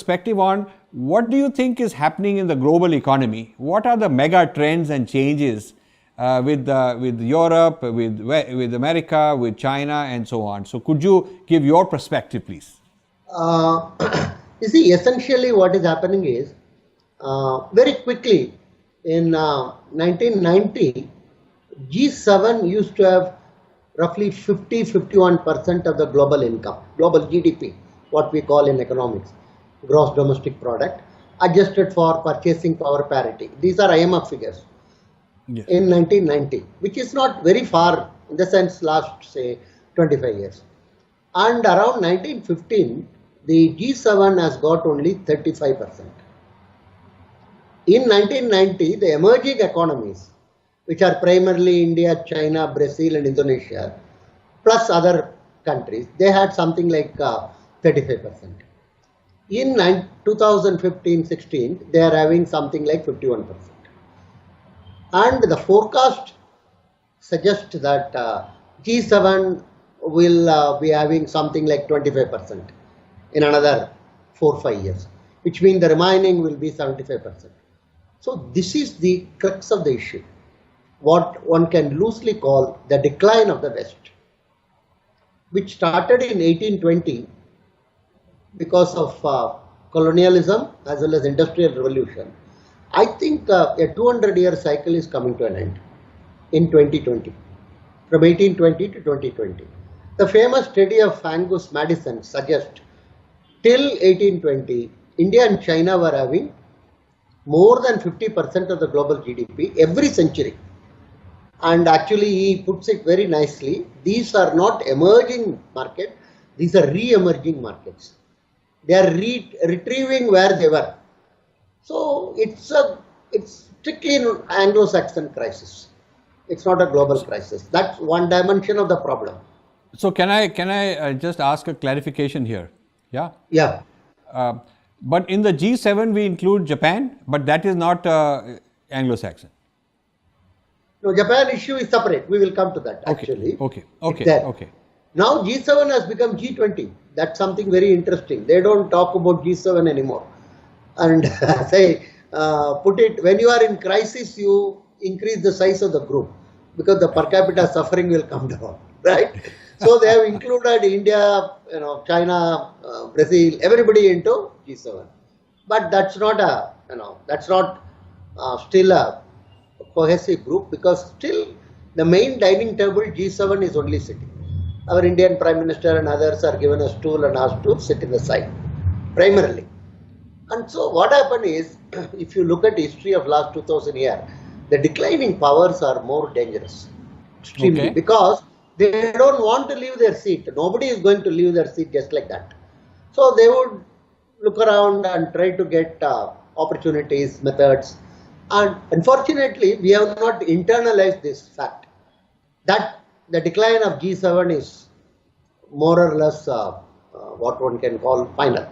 perspective on what do you think is happening in the global economy? What are the mega trends and changes with Europe, with America, with China, and so on? So could you give your perspective, please? You see, essentially what is happening is very quickly in 1990, G7 used to have roughly 51% of the global income, global GDP, what we call in economics, gross domestic product, adjusted for purchasing power parity. These are IMF figures. Yes. In 1990, which is not very far in the sense last, say, 25 years. And around 1915, the G7 has got only 35%. In 1990, the emerging economies, which are primarily India, China, Brazil and Indonesia, plus other countries, they had something like 35%. In 2015-16, they are having something like 51%. And the forecast suggests that G7 will be having something like 25% in another 4 or 5 years, which means the remaining will be 75%. So this is the crux of the issue, what one can loosely call the decline of the West, which started in 1820 because of colonialism as well as industrial revolution. I think a 200-year cycle is coming to an end in 2020, from 1820 to 2020. The famous study of Angus Maddison suggests till 1820, India and China were having more than 50% of the global GDP every century. And actually he puts it very nicely. These are not emerging markets, these are re-emerging markets. They are retrieving where they were. So it's strictly an Anglo-Saxon crisis. It's not a global crisis. That's one dimension of the problem. So can I just ask a clarification here? Yeah. Yeah. But in the G7 we include Japan, but that is not Anglo-Saxon. No, Japan issue is separate. We will come to that actually. Okay. Now G7 has become G20. That's something very interesting. They don't talk about G7 anymore. And say, put it, when you are in crisis, you increase the size of the group because the per capita suffering will come down, right? So they have included India, China, Brazil, everybody into G7. But that's not still a cohesive group, because still the main dining table G7 is only sitting. Our Indian Prime Minister and others are given a stool and asked to sit in the side, primarily. And so what happened is, if you look at the history of last 2000 years, the declining powers are more dangerous, extremely, because they don't want to leave their seat. Nobody is going to leave their seat just like that. So they would look around and try to get opportunities, methods. And unfortunately, we have not internalized this fact that the decline of G7 is more or less what one can call final.